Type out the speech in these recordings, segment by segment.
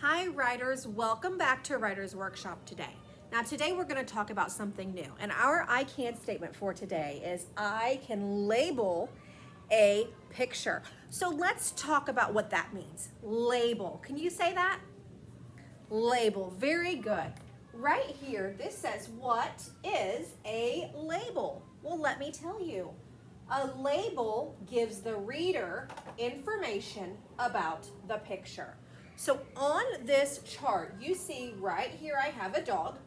Hi writers, welcome back to Writer's Workshop today. Now today we're going to talk about something new, and our I can statement for today is I can label a picture. So let's talk about what that means. Label. Can you say that? Label. Very good. Right here, this says, what is a label? Well, let me tell you. A label gives the reader information about the picture. So on this chart, you see right here I have a dog,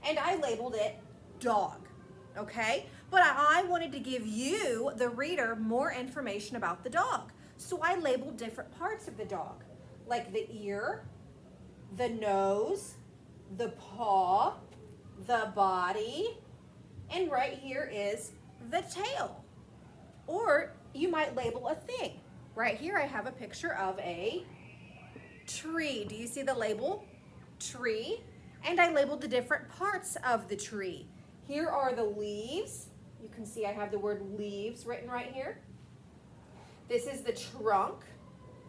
and I labeled it dog, okay? But I wanted to give you, the reader, more information about the dog. So I labeled different parts of the dog, like the ear, the nose, the paw, the body, and right here is the tail. Or you might label a thing. Right here I have a picture of a tree. Do you see the label? Tree. And I labeled the different parts of the tree. Here are the leaves. You can see I have the word leaves written right here. This is the trunk,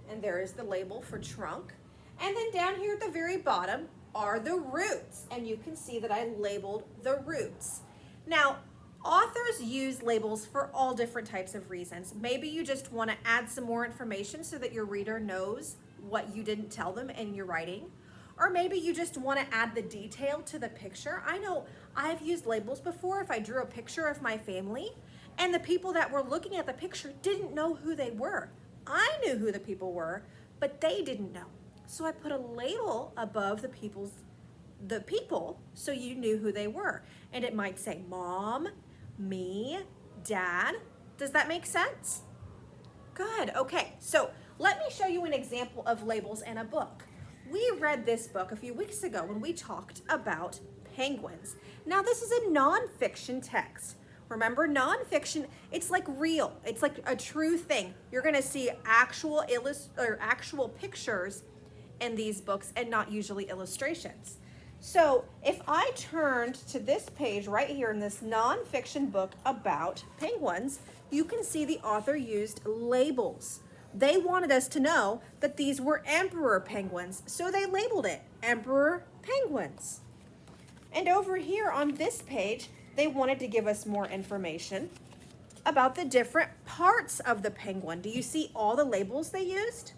and there is the label for trunk. And then down here at the very bottom are the roots, and you can see that I labeled the roots. Now, authors use labels for all different types of reasons. Maybe you just want to add some more information so that your reader knows what you didn't tell them in your writing. Or maybe you just want to add the detail to the picture. I know I've used labels before if I drew a picture of my family and the people that were looking at the picture didn't know who they were. I knew who the people were, but they didn't know. So I put a label above the people so you knew who they were. And it might say mom, me, dad. Does that make sense? Good. Okay, so let me show you an example of labels in a book. We read this book a few weeks ago when we talked about penguins. Now this is a nonfiction text. Remember, nonfiction, it's like real. It's like a true thing. You're gonna see actual pictures in these books and not usually illustrations. So if I turned to this page right here in this nonfiction book about penguins, you can see the author used labels. They wanted us to know that these were emperor penguins, so they labeled it emperor penguins. And over here on this page, they wanted to give us more information about the different parts of the penguin. Do you see all the labels they used?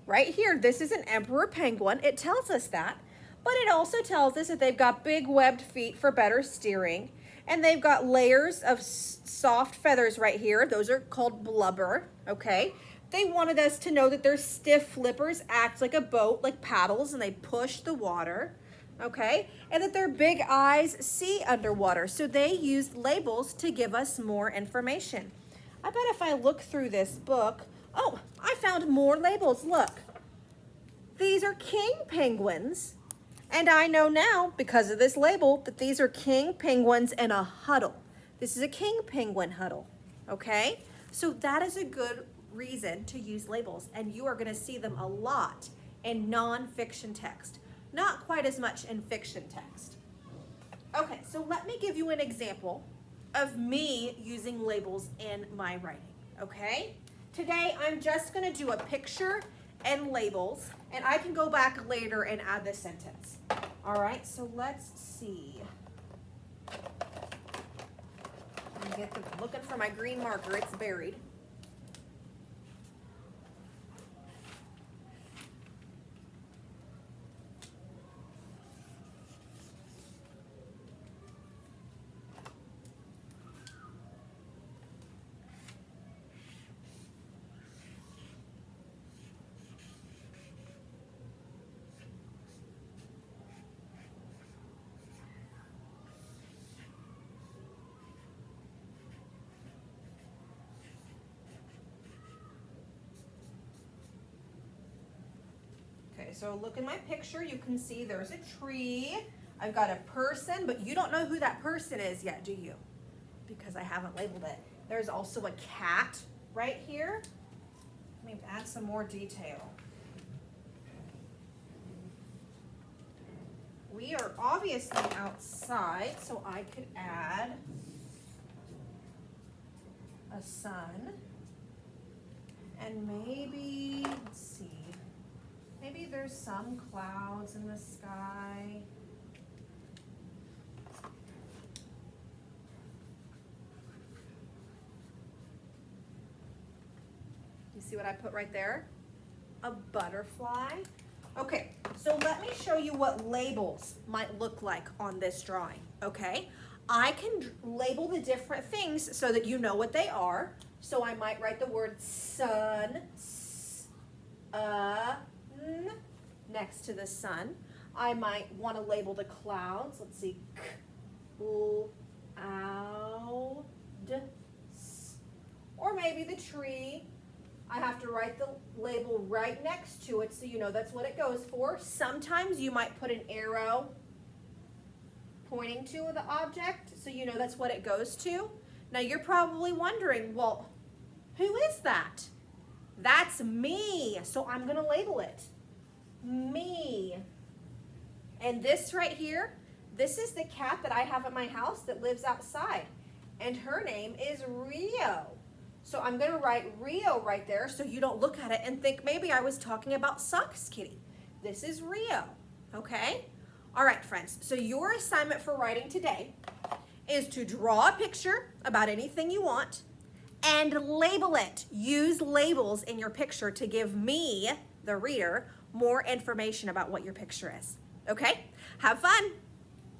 Right here, this is an emperor penguin. It tells us that, but it also tells us that they've got big webbed feet for better steering, and they've got layers of soft feathers right here. Those are called blubber, okay? They wanted us to know that their stiff flippers act like a boat, like paddles, and they push the water, okay? And that their big eyes see underwater. So they used labels to give us more information. I bet if I look through this book, oh, I found more labels. Look, these are king penguins. And I know now, because of this label, that these are king penguins in a huddle. This is a king penguin huddle, okay? So that is a good reason to use labels, and you are gonna see them a lot in nonfiction text. Not quite as much in fiction text. Okay, so let me give you an example of me using labels in my writing, okay? Today, I'm just gonna do a picture and labels, and I can go back later and add this sentence. All right, so let's see. Looking for my green marker, it's buried. Okay, so look in my picture, you can see there's a tree. I've got a person, but you don't know who that person is yet, do you? Because I haven't labeled it. There's also a cat right here. Let me add some more detail. We are obviously outside, so I could add a sun. And maybe, let's see, some clouds in the sky. You see what I put right there? A butterfly. Okay, so let me show you what labels might look like on this drawing, okay? I can label the different things so that you know what they are. So I might write the word sun, next to the sun. I might want to label the clouds. Let's see, or maybe the tree. I have to write the label right next to it so you know that's what it goes for. Sometimes you might put an arrow pointing to the object so you know that's what it goes to. Now you're probably wondering, well, who is that? That's me. So I'm going to label it me. And this right here, this is the cat that I have at my house that lives outside. And her name is Rio. So I'm going to write Rio right there so you don't look at it and think maybe I was talking about Socks Kitty. This is Rio, okay? All right, friends, so your assignment for writing today is to draw a picture about anything you want and label it. Use labels in your picture to give me, the reader, more information about what your picture is, okay? Have fun.